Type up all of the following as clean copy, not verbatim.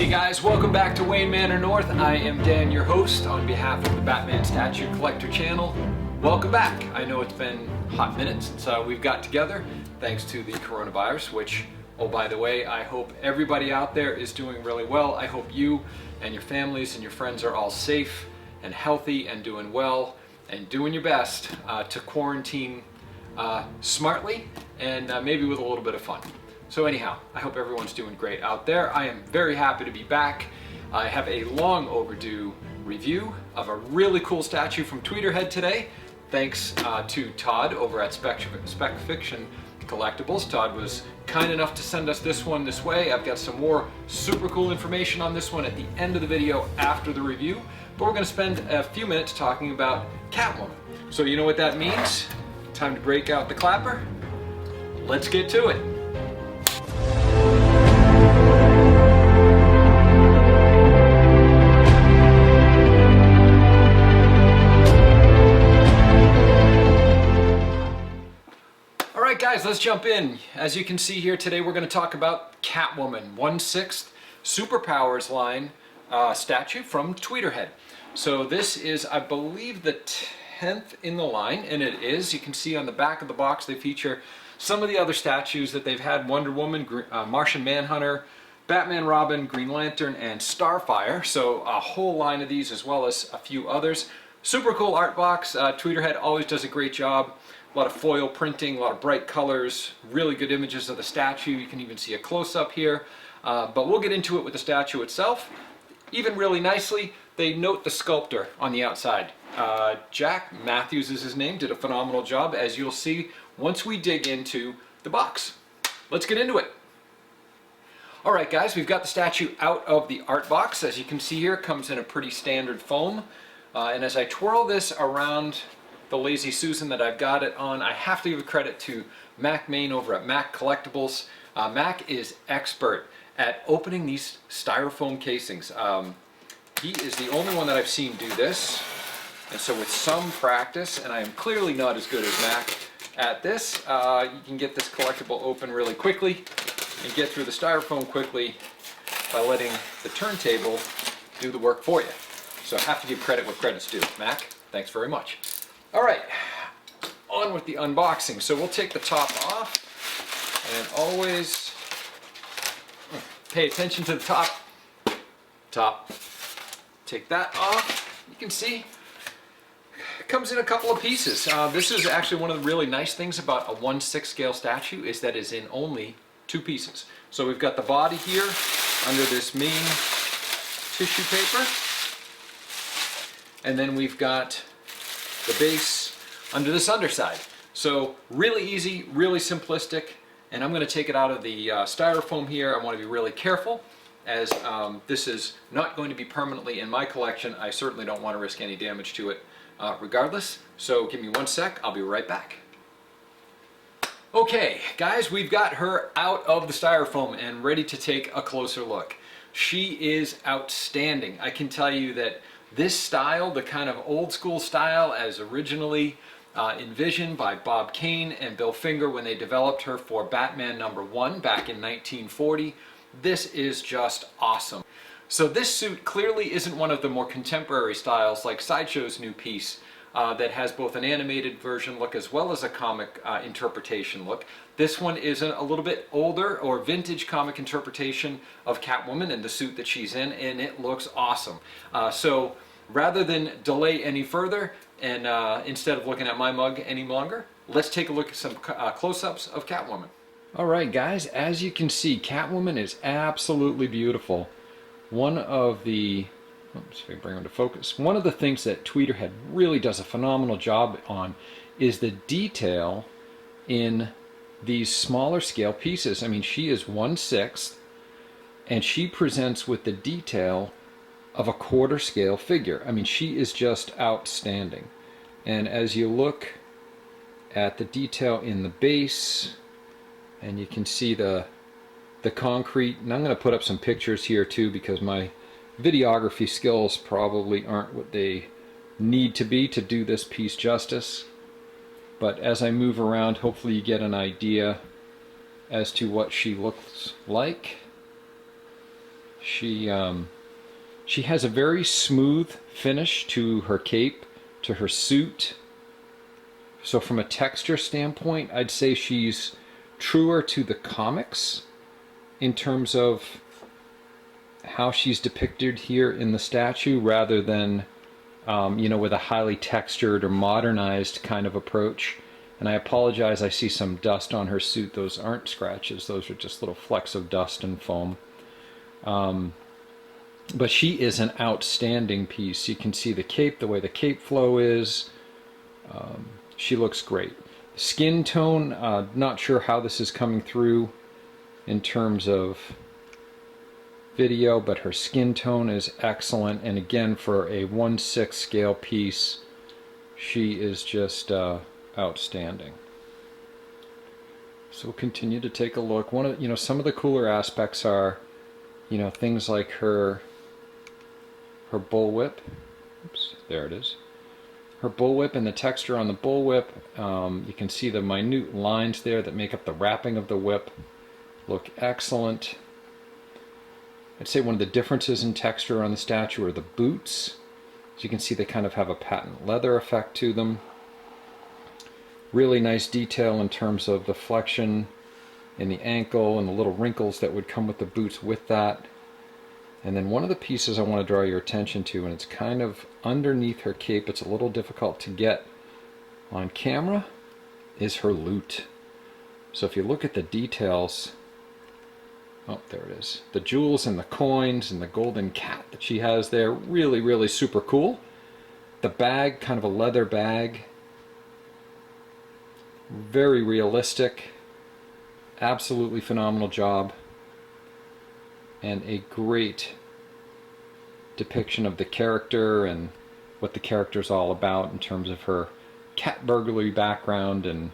Hey guys, welcome back to Wayne Manor North. I am Dan, your host, on behalf of the Batman Statue Collector channel. Welcome back. I know it's been a hot minute since we've got together, thanks to the coronavirus, which, oh by the way, I hope everybody out there is doing really well. I hope you and your families and your friends are all safe and healthy and doing well and doing your best to quarantine smartly and maybe with a little bit of fun. So anyhow, I hope everyone's doing great out there. I am very happy to be back. I have a long overdue review of a really cool statue from Tweeterhead today. Thanks to Todd over at Spec Fiction Collectibles. Todd was kind enough to send us this one this way. I've got some more super cool information on this one at the end of the video after the review. But we're going to spend a few minutes talking about Catwoman. So you know what that means? Time to break out the clapper. Let's get to it. Guys, let's jump in. As you can see here today, we're going to talk about Catwoman 1/6 Superpowers line statue from Tweeterhead. So this is, I believe, the 10th in the line, and it is. You can see on the back of the box they feature some of the other statues that they've had: Wonder Woman, Martian Manhunter, Batman, Robin, Green Lantern, and Starfire. So a whole line of these as well as a few others. Super cool art box. Tweeterhead always does a great job. A lot of foil printing, a lot of bright colors, really good images of the statue. You can even see a close-up here. But we'll get into it with the statue itself. Even really nicely, they note the sculptor on the outside. Jack Matthews is his name, did a phenomenal job, as you'll see once we dig into the box. Let's get into it. Alright guys, we've got the statue out of the art box. As you can see here, it comes in a pretty standard foam. And as I twirl this around the Lazy Susan that I've got it on, I have to give credit to Mac Main over at Mac Collectibles. Mac is expert at opening these styrofoam casings. He is the only one that I've seen do this, and so with some practice, and I am clearly not as good as Mac at this, you can get this collectible open really quickly and get through the styrofoam quickly by letting the turntable do the work for you. So I have to give credit where credit's due. Mac, thanks very much. Alright, on with the unboxing. So we'll take the top off, and always pay attention to the top. Take that off. You can see it comes in a couple of pieces. This is actually one of the really nice things about a 1/6 scale statue, is that it's in only 2 pieces. So we've got the body here under this main tissue paper, and then we've got the base under this underside. So really easy, really simplistic, and I'm going to take it out of the styrofoam here. I want to be really careful, as this is not going to be permanently in my collection. I certainly don't want to risk any damage to it regardless. So give me 1 sec, I'll be right back. Okay guys, we've got her out of the styrofoam and ready to take a closer look. She is outstanding. I can tell you that this style, the kind of old school style as originally envisioned by Bob Kane and Bill Finger when they developed her for Batman #1 back in 1940, this is just awesome. So this suit clearly isn't one of the more contemporary styles like Sideshow's new piece that has both an animated version look as well as a comic interpretation look. This one is a little bit older or vintage comic interpretation of Catwoman and the suit that she's in, and it looks awesome. So rather than delay any further, and instead of looking at my mug any longer, let's take a look at some close-ups of Catwoman. Alright guys, as you can see, Catwoman is absolutely beautiful. One of the, oops, if I bring her to focus, one of the things that Tweeterhead really does a phenomenal job on is the detail in these smaller scale pieces. I mean, she is 1/6, and she presents with the detail of a quarter scale figure. I mean, she is just outstanding. And as you look at the detail in the base, and you can see the concrete, and I'm going to put up some pictures here too, because my videography skills probably aren't what they need to be to do this piece justice. But as I move around, hopefully you get an idea as to what she looks like. She has a very smooth finish to her cape, to her suit. So from a texture standpoint, I'd say she's truer to the comics in terms of how she's depicted here in the statue, rather than with a highly textured or modernized kind of approach. And I apologize, I see some dust on her suit. Those aren't scratches, those are just little flecks of dust and foam. But she is an outstanding piece. You can see the cape, the way the cape flow is. She looks great. Skin tone, not sure how this is coming through in terms of video, but her skin tone is excellent. And again, for a 1/6 scale piece, she is just outstanding. So we'll continue to take a look. One of some of the cooler aspects are things like her bullwhip. Oops, there it is. Her bullwhip and the texture on the bullwhip. You can see the minute lines there that make up the wrapping of the whip. Look excellent. I'd say one of the differences in texture on the statue are the boots. As you can see, they kind of have a patent leather effect to them. Really nice detail in terms of the flexion in the ankle and the little wrinkles that would come with the boots with that. And then one of the pieces I want to draw your attention to, and it's kind of underneath her cape, it's a little difficult to get on camera, is her loot. So if you look at the details, oh, there it is. The jewels and the coins and the golden cat that she has there, really, really super cool. The bag, kind of a leather bag. Very realistic. Absolutely phenomenal job. And a great depiction of the character and what the character's all about in terms of her cat burglary background and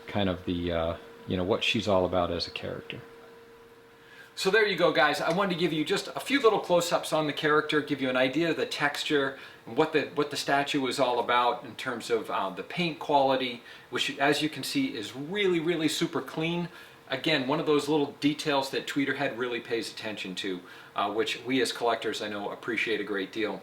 kind of the, what she's all about as a character. So there you go, guys. I wanted to give you just a few little close-ups on the character, give you an idea of the texture, and what the statue is all about in terms of the paint quality, which, as you can see, is really, really super clean. Again, one of those little details that Tweeterhead really pays attention to, which we as collectors, I know, appreciate a great deal.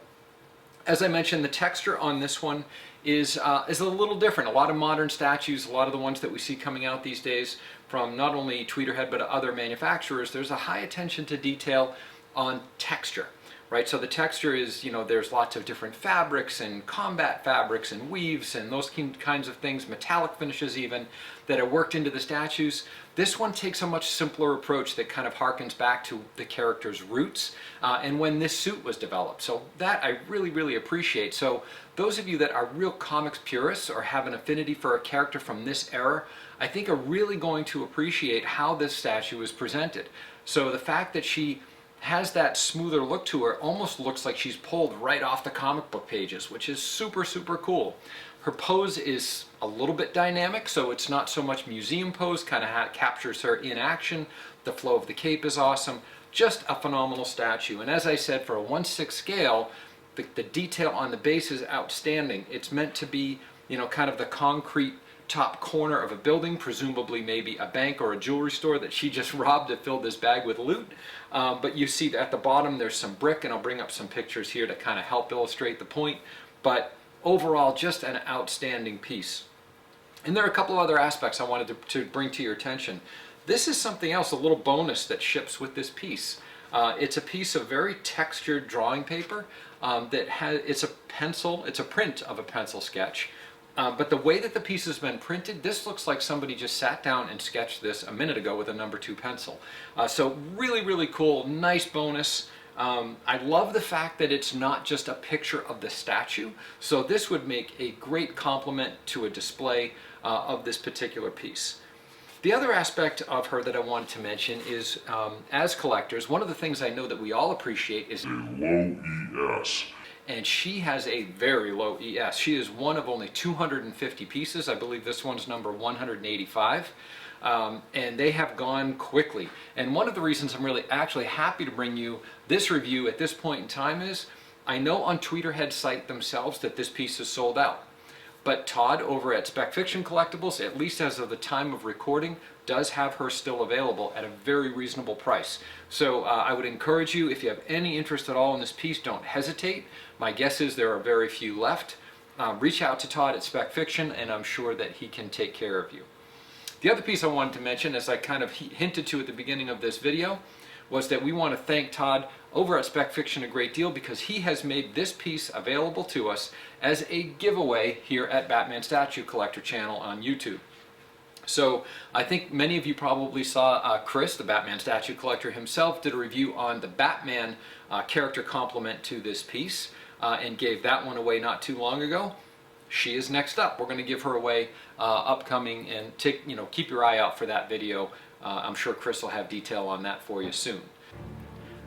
As I mentioned, the texture on this one is a little different. A lot of modern statues, a lot of the ones that we see coming out these days from not only Tweeterhead but other manufacturers, there's a high attention to detail on texture. Right, so the texture is, there's lots of different fabrics and combat fabrics and weaves and those kinds of things, metallic finishes even, that are worked into the statues. This one takes a much simpler approach that kind of harkens back to the character's roots and when this suit was developed. So that I really, really appreciate. So those of you that are real comics purists or have an affinity for a character from this era, I think are really going to appreciate how this statue is presented. So the fact that she has that smoother look to her, almost looks like she's pulled right off the comic book pages, which is super, super cool. Her pose is a little bit dynamic, so it's not so much museum pose, kind of captures her in action. The flow of the cape is awesome. Just a phenomenal statue. And as I said, for a 1/6 scale, the detail on the base is outstanding. It's meant to be, kind of the concrete top corner of a building, presumably maybe a bank or a jewelry store that she just robbed to fill this bag with loot. But you see at the bottom there's some brick, and I'll bring up some pictures here to kind of help illustrate the point. But overall, just an outstanding piece. And there are a couple of other aspects I wanted to bring to your attention. This is something else, a little bonus that ships with this piece. It's a piece of very textured drawing paper that has, it's a print of a pencil sketch. But the way that the piece has been printed, this looks like somebody just sat down and sketched this a minute ago with a number 2 pencil. So really, really cool, nice bonus. I love the fact that it's not just a picture of the statue. So this would make a great complement to a display of this particular piece. The other aspect of her that I wanted to mention is, as collectors, one of the things I know that we all appreciate is a low ES. And she has a very low ES. She is one of only 250 pieces. I believe this one's number 185. And they have gone quickly. And one of the reasons I'm really actually happy to bring you this review at this point in time is, I know on Tweeterhead site themselves that this piece is sold out. But Todd over at Spec Fiction Collectibles, at least as of the time of recording, does have her still available at a very reasonable price. So I would encourage you, if you have any interest at all in this piece, don't hesitate. My guess is there are very few left. Reach out to Todd at Spec Fiction, and I'm sure that he can take care of you. The other piece I wanted to mention, as I kind of hinted to at the beginning of this video, was that we want to thank Todd over at Spec Fiction a great deal, because he has made this piece available to us as a giveaway here at Batman Statue Collector channel on YouTube. So I think many of you probably saw Chris, the Batman Statue Collector himself, did a review on the Batman character complement to this piece and gave that one away not too long ago. She is next up. We're going to give her away upcoming, and keep your eye out for that video. I'm sure Chris will have detail on that for you soon.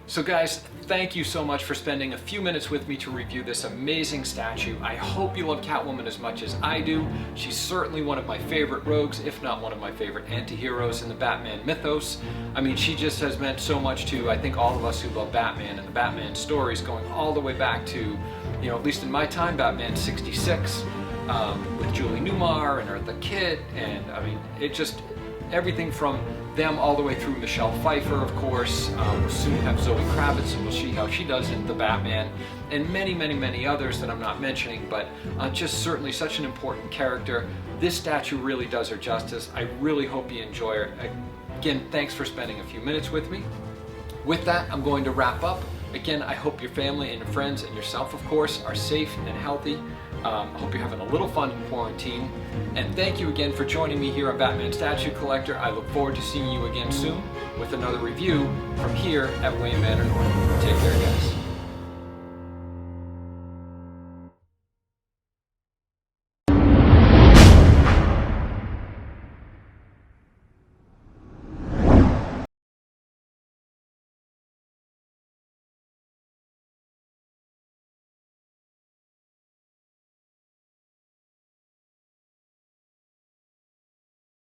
So guys, thank you so much for spending a few minutes with me to review this amazing statue. I hope you love Catwoman as much as I do. She's certainly one of my favorite rogues, if not one of my favorite anti-heroes in the Batman mythos. I mean, she just has meant so much to, I think, all of us who love Batman and the Batman stories, going all the way back to, at least in my time, Batman 66, with Julie Newmar and Eartha Kitt, and I mean, it just, everything from them all the way through Michelle Pfeiffer, of course. We'll soon have Zoe Kravitz, and we'll see how she does in The Batman, and many, many, many others that I'm not mentioning, but just certainly such an important character. This statue really does her justice. I really hope you enjoy her. Again, thanks for spending a few minutes with me. With that, I'm going to wrap up. Again, I hope your family and your friends and yourself, of course, are safe and healthy. I hope you're having a little fun in quarantine. And thank you again for joining me here on Batman Statue Collector. I look forward to seeing you again soon with another review from here at Wayne Manor North. Take care, guys.